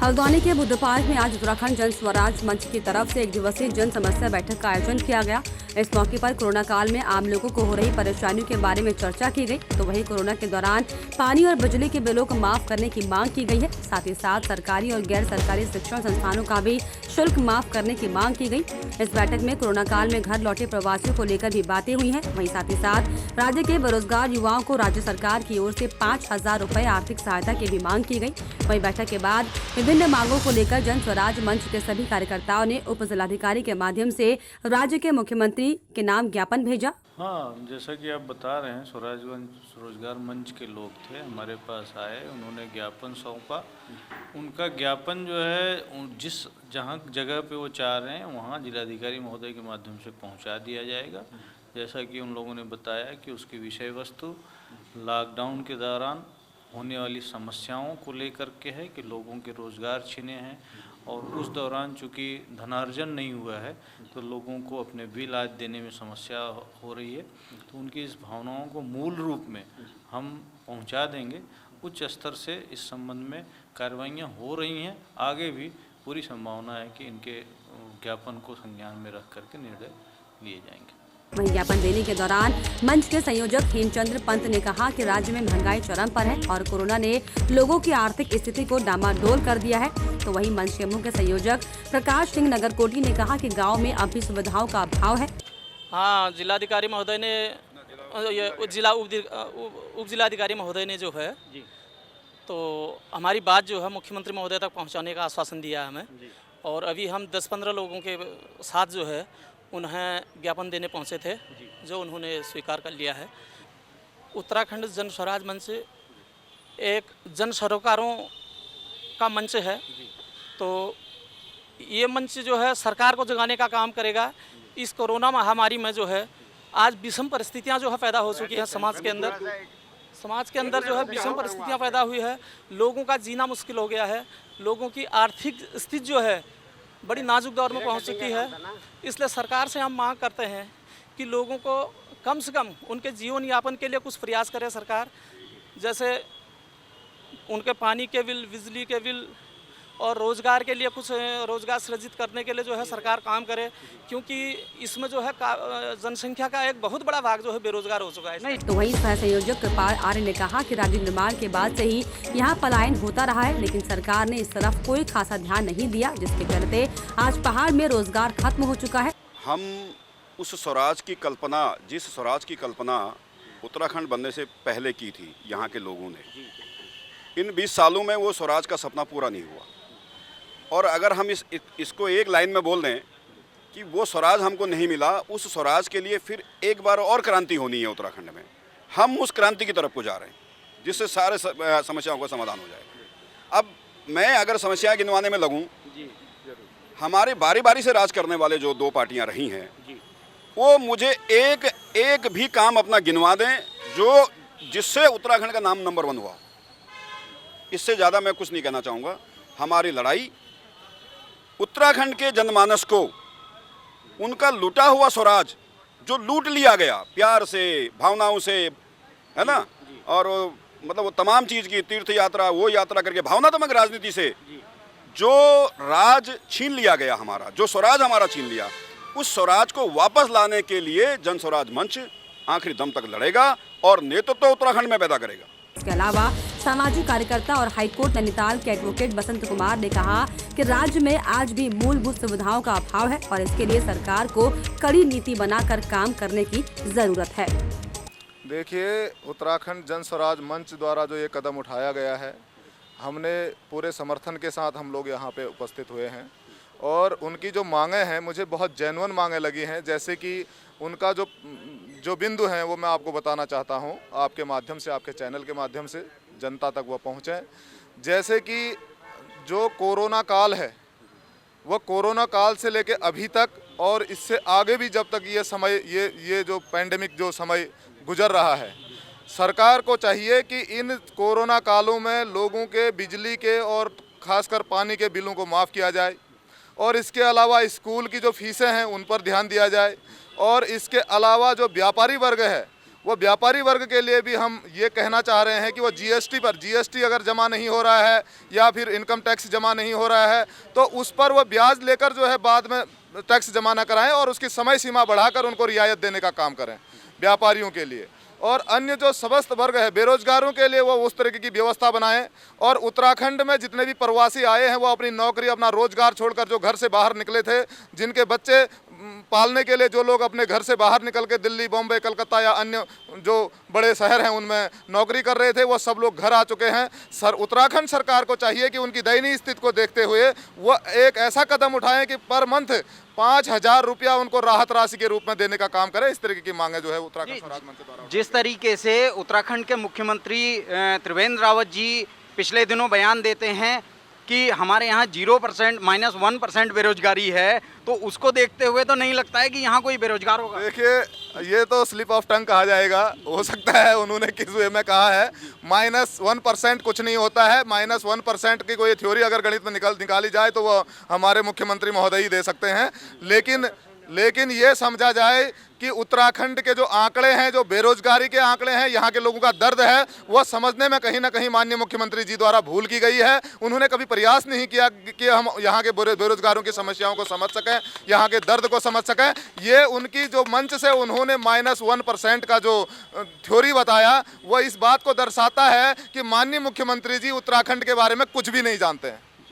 हल्द्वानी के बुद्ध पार्क में आज उत्तराखंड जन स्वराज मंच की तरफ से एक दिवसीय जन समस्या बैठक का आयोजन किया गया। इस मौके पर कोरोना काल में आम लोगों को हो रही परेशानियों के बारे में चर्चा की गई। तो वहीं कोरोना के दौरान पानी और बिजली के बिलों को माफ करने की मांग की गई है। साथ ही साथ सरकारी और गैर सरकारी शिक्षण संस्थानों का भी शुल्क माफ करने की मांग की गई। इस बैठक में कोरोना काल में घर लौटे प्रवासियों को लेकर भी बातें हुई हैं। वहीं साथ ही साथ राज्य के बेरोजगार युवाओं को राज्य सरकार की ओर से 5,000 रुपए आर्थिक सहायता की भी मांग की गई। वहीं बैठक के बाद विभिन्न मांगों को लेकर जन स्वराज मंच के सभी कार्यकर्ताओं ने उप जिलाधिकारी के माध्यम से राज्य के मुख्यमंत्री के नाम ज्ञापन भेजा। हाँ, जैसा कि आप बता रहे हैं, स्वराज रोजगार मंच के लोग थे, हमारे पास आए, उन्होंने ज्ञापन सौंपा। उनका ज्ञापन जो है जिस जहाँ जगह पे वो चाह रहे हैं वहाँ जिलाधिकारी महोदय के माध्यम से पहुँचा दिया जाएगा। जैसा कि उन लोगों ने बताया कि उसकी विषय वस्तु लॉकडाउन के दौरान होने वाली समस्याओं को लेकर के है कि लोगों के रोज़गार छिने हैं और उस दौरान चूँकि धनार्जन नहीं हुआ है तो लोगों को अपने बिल आज देने में समस्या हो रही है। तो उनकी इस भावनाओं को मूल रूप में हम पहुंचा देंगे। उच्च स्तर से इस संबंध में कार्रवाइयाँ हो रही हैं। आगे भी पूरी संभावना है कि इनके ज्ञापन को संज्ञान में रख करके निर्णय लिए जाएंगे। वहीं ज्ञापन देने के दौरान मंच के संयोजक हेमचंद्र पंत ने कहा कि राज्य में महंगाई चरम पर है और कोरोना ने लोगों की आर्थिक स्थिति को डामाडोल कर दिया है। तो वहीं मंच के मुख्य संयोजक प्रकाश सिंह नगरकोटी ने कहा कि गांव में अब भी सुविधाओं का अभाव है। हाँ, जिलाधिकारी महोदय ने जिला उप जिलाधिकारी महोदय ने जो है तो हमारी बात जो है मुख्यमंत्री महोदय तक पहुँचाने का आश्वासन दिया है हमें। और अभी हम 10-15 लोगों के साथ जो है उन्हें ज्ञापन देने पहुंचे थे, जो उन्होंने स्वीकार कर लिया है। उत्तराखंड जन स्वराज मंच एक जन सरोकारों का मंच है। तो ये मंच जो है सरकार को जगाने का काम करेगा। इस कोरोना महामारी में जो है आज विषम परिस्थितियां जो है पैदा हो चुकी हैं समाज के अंदर जो है विषम परिस्थितियां पैदा हुई है। लोगों का जीना मुश्किल हो गया है। लोगों की आर्थिक स्थिति जो है बड़ी नाजुक दौर में पहुंच चुकी है। इसलिए सरकार से हम मांग करते हैं कि लोगों को कम से कम उनके जीवन यापन के लिए कुछ प्रयास करे सरकार। जैसे उनके पानी के बिल, बिजली के बिल और रोज़गार के लिए कुछ रोज़गार सृजित करने के लिए जो है सरकार काम करे, क्योंकि इसमें जो है जनसंख्या का एक बहुत बड़ा भाग जो है बेरोजगार हो चुका है। तो वहीं सह संयोजक कृपाल आर्य ने कहा कि राज्य निर्माण के बाद से ही यहाँ पलायन होता रहा है, लेकिन सरकार ने इस तरफ कोई खासा ध्यान नहीं दिया, जिसके चलते आज पहाड़ में रोजगार खत्म हो चुका है। हम उस स्वराज की कल्पना, जिस स्वराज की कल्पना उत्तराखंड बनने से पहले की थी यहाँ के लोगों ने, इन 20 सालों में वो स्वराज का सपना पूरा नहीं हुआ। और अगर हम इसको एक लाइन में बोल दें कि वो स्वराज हमको नहीं मिला, उस स्वराज के लिए फिर एक बार और क्रांति होनी है उत्तराखंड में। हम उस क्रांति की तरफ को जा रहे हैं जिससे सारे समस्याओं का समाधान हो जाएगा। अब मैं अगर समस्याएं गिनवाने में लगूं, हमारे बारी बारी से राज करने वाले जो दो पार्टियां रही हैं, वो मुझे एक भी काम अपना गिनवा दें जो जिससे उत्तराखंड का नाम नंबर 1 हुआ। इससे ज़्यादा मैं कुछ नहीं कहना चाहूँगा। हमारी लड़ाई उत्तराखंड के जनमानस को, उनका लूटा हुआ स्वराज जो लूट लिया गया प्यार से, भावनाओं से, है ना, और मतलब वो तमाम चीज़ की तीर्थ यात्रा, वो यात्रा करके भावनात्मक राजनीति से जो राज छीन लिया गया हमारा, जो स्वराज हमारा छीन लिया, उस स्वराज को वापस लाने के लिए जन स्वराज मंच आखिरी दम तक लड़ेगा और नेतृत्व उत्तराखंड में पैदा करेगा। इसके अलावा सामाजिक कार्यकर्ता और हाईकोर्ट नैनीताल के एडवोकेट बसंत कुमार ने कहा कि राज्य में आज भी मूलभूत सुविधाओं का अभाव है और इसके लिए सरकार को कड़ी नीति बनाकर काम करने की जरूरत है। देखिए, उत्तराखंड जन स्वराज मंच द्वारा जो ये कदम उठाया गया है, हमने पूरे समर्थन के साथ हम लोग यहाँ पे उपस्थित हुए हैं और उनकी जो मांगें हैं मुझे बहुत जेन्युइन मांगें लगी हैं। जैसे कि उनका जो बिंदु हैं वो मैं आपको बताना चाहता हूँ, आपके माध्यम से, आपके चैनल के माध्यम से जनता तक वो पहुँचें। जैसे कि जो कोरोना काल है, वो कोरोना काल से लेके अभी तक और इससे आगे भी जब तक ये समय, ये जो पैंडेमिक जो समय गुजर रहा है, सरकार को चाहिए कि इन कोरोना कालों में लोगों के बिजली के और ख़ासकर पानी के बिलों को माफ़ किया जाए और इसके अलावा स्कूल की जो फीसें हैं उन पर ध्यान दिया जाए और इसके अलावा जो व्यापारी वर्ग है वो व्यापारी वर्ग के लिए भी हम ये कहना चाह रहे हैं कि वो जीएसटी अगर जमा नहीं हो रहा है या फिर इनकम टैक्स जमा नहीं हो रहा है तो उस पर वो ब्याज लेकर जो है बाद में टैक्स जमा न कराएं और उसकी समय सीमा बढ़ाकर उनको रियायत देने का काम करें व्यापारियों के लिए। और अन्य जो समस्त वर्ग है बेरोजगारों के लिए वो उस तरीके की व्यवस्था बनाएं। और उत्तराखंड में जितने भी प्रवासी आए हैं वो अपनी नौकरी अपना रोजगार छोड़कर जो घर से बाहर निकले थे, जिनके बच्चे पालने के लिए जो लोग अपने घर से बाहर निकल के दिल्ली, बॉम्बे, कलकत्ता या अन्य जो बड़े शहर हैं उनमें नौकरी कर रहे थे, वो सब लोग घर आ चुके हैं। उत्तराखंड सरकार को चाहिए कि उनकी दयनीय स्थिति को देखते हुए वो एक ऐसा कदम उठाएं कि पर मंथ 5,000 रुपया उनको राहत राशि के रूप में देने का काम करें। इस तरीके की मांगे जो है उत्तराखंड स्वराज मंच द्वारा। जिस तरीके से उत्तराखंड के मुख्यमंत्री त्रिवेंद्र रावत जी पिछले दिनों बयान देते हैं कि हमारे यहाँ 0% -1% बेरोजगारी है, तो उसको देखते हुए तो नहीं लगता है कि यहाँ कोई बेरोजगार होगा। देखिए, ये तो स्लिप ऑफ टंग कहा जाएगा, हो सकता है उन्होंने किस वे में कहा है। -1% कुछ नहीं होता है। -1% की कोई थ्योरी अगर गणित में निकाली जाए तो वो हमारे मुख्यमंत्री महोदय ही दे सकते हैं। लेकिन ये समझा जाए कि उत्तराखंड के जो आंकड़े हैं, जो बेरोजगारी के आंकड़े हैं, यहाँ के लोगों का दर्द है, वो समझने में कहीं ना कहीं माननीय मुख्यमंत्री जी द्वारा भूल की गई है। उन्होंने कभी प्रयास नहीं किया कि हम यहाँ के बेरोजगारों की समस्याओं को समझ सकें, यहाँ के दर्द को समझ सकें। ये उनकी जो मंच से उन्होंने -1% का जो थ्योरी बताया, वो इस बात को दर्शाता है कि माननीय मुख्यमंत्री जी उत्तराखंड के बारे में कुछ भी नहीं जानते हैं।